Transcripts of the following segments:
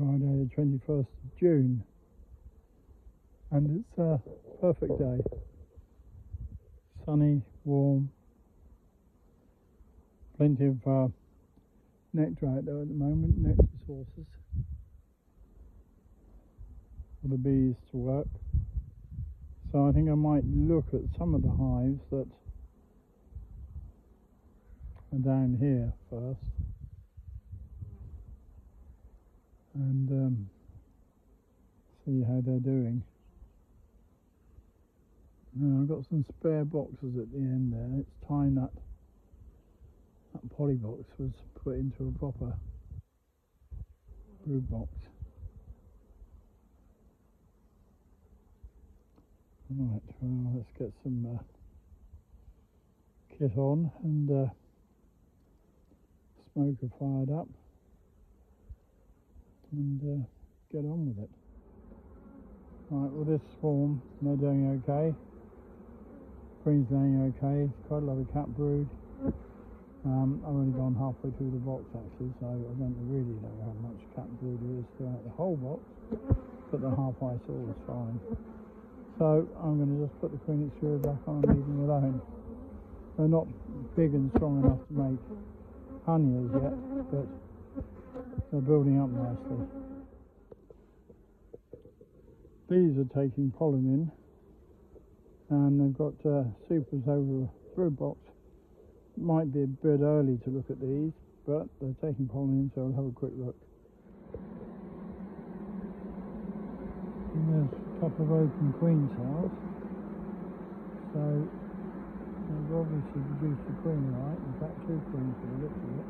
Friday the 21st of June, and it's a perfect day. Sunny, warm, plenty of nectar out there at the moment, nectar sources for the bees to work. So I think I might look at some of the hives that are down here first, and see how they're doing. Now I've got some spare boxes at the end there. It's time that poly box was put into a proper brood box. Right, well, let's get some kit on and smoker fired up and get on with it. Right, well, this swarm, they're doing okay. Queen's laying okay, quite a lot of cat brood. I've only gone halfway through the box actually, so I don't really know how much cat brood there is throughout the whole box, but the half I saw was fine. So I'm going to just put the queen extruder back on and leave them alone. They're not big and strong enough to make honey as yet, but they're building up nicely. Bees are taking pollen in, and they've got supers over a brood box. Might be a bit early to look at these, but they're taking pollen in, so I'll have a quick look. And there's a couple of open queen cells, so they've obviously produced a queen, right? In fact, two queens for the looks of it.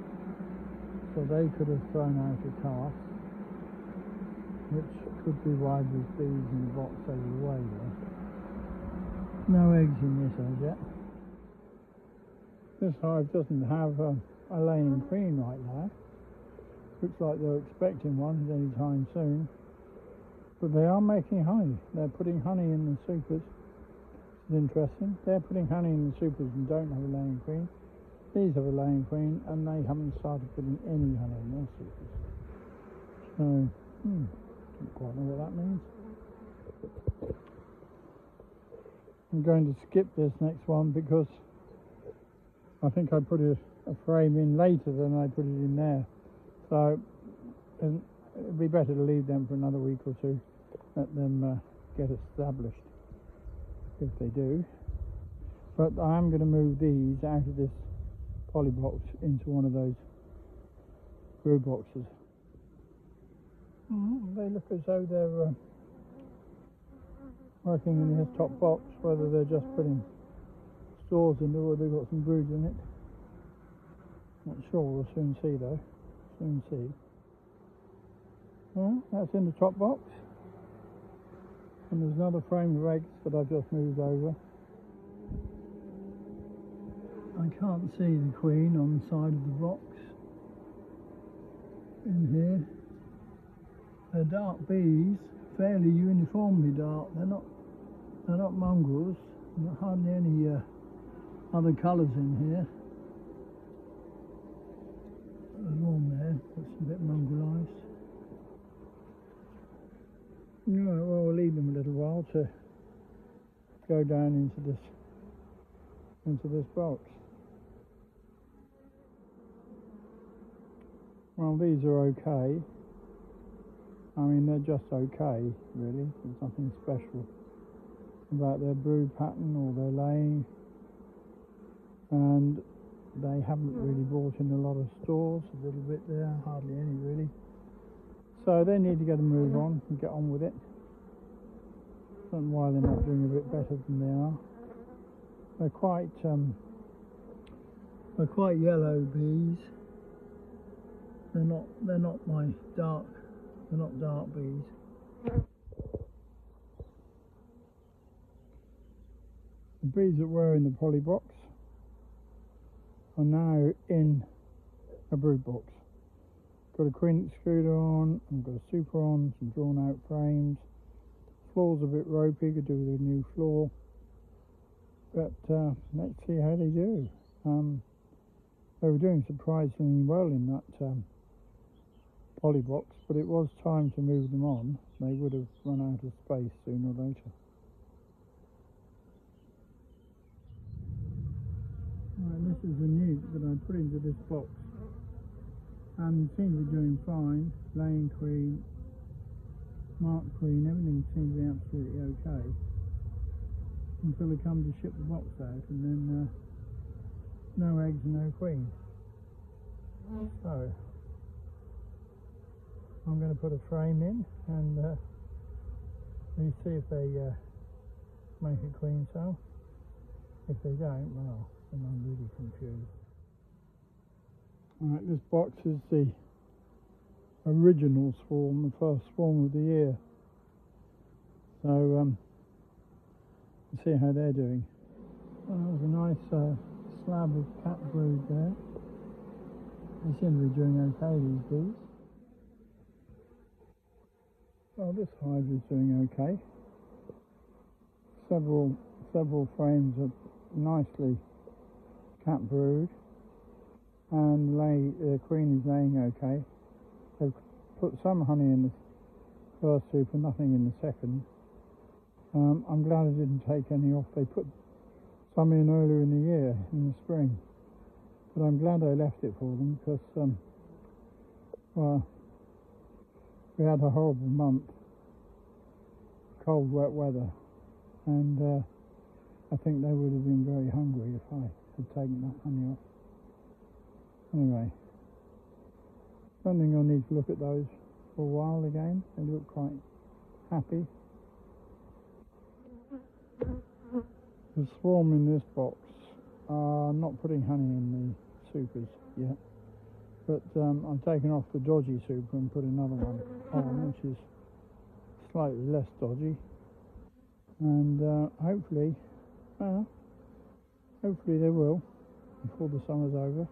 So they could have thrown out a calf, which could be why there's bees in the box over the way there. No eggs in this as yet. This hive doesn't have a laying queen right now. Looks like they're expecting one any time soon. But they are making honey. They're putting honey in the supers. It's interesting. They're putting honey in the supers and don't have a laying queen. These have a laying queen and they haven't started putting any honey in their supers. So, don't quite know what that means. I'm going to skip this next one because I think I put a frame in later than I put it in there. So it'd be better to leave them for another week or two, let them get established, if they do. But I am going to move these out of this poly box into one of those brood boxes. They look as though they're working in this top box, whether they're just putting stores in or they've got some brood in it. Not sure, we'll soon see though. Soon see. Well, that's in the top box. And there's another frame of eggs that I've just moved over. I can't see the queen on the side of the box in here. They're dark bees, fairly uniformly dark. They're not mongrels. There's hardly any other colours in here. There's one there, that's a bit mongrelized. Right, well, we'll leave them a little while to go down into this box. Well, these are okay. I mean, they're just okay, really. There's nothing special about their brood pattern or their laying. And they haven't really brought in a lot of stores, a little bit there, hardly any really. So they need to get a move on and get on with it. I don't know why they're not doing a bit better than they are. They're quite yellow bees. They're not my dark. They're not dark bees. The bees that were in the poly box are now in a brood box. Got a queen extruder on, I've got a super on, some drawn out frames. Floor's a bit ropey, could do with a new floor. But let's see how they do. They were doing surprisingly well in that polybox, but it was time to move them on. They would have run out of space sooner or later. Right, this is the nuke that I put into this box, and it seems to be doing fine. Laying queen, mark queen, everything seems to be absolutely okay until they come to ship the box out, and then no eggs and no queen. So I'm going to put a frame in and we see if they make a queen cell. If they don't, well, then I'm really confused. Alright, this box is the original swarm, the first swarm of the year. So see how they're doing. Well, that was a nice slab of cat brood there. They seem to be doing okay, these bees. Well, this hive is doing okay. Several frames are nicely cat brood, and the queen is laying okay. They've put some honey in the first soup and nothing in the second. I'm glad I didn't take any off. They put some in earlier in the year, in the spring, but I'm glad I left it for them because well, we had a horrible month, cold wet weather, and I think they would have been very hungry if I had taken that honey off. Anyway, I don't think I'll need to look at those for a while again. They look quite happy. The swarm in this box are not putting honey in the supers yet, but I've taken off the dodgy super and put another one on, which is slightly less dodgy, and hopefully they will before the summer's over.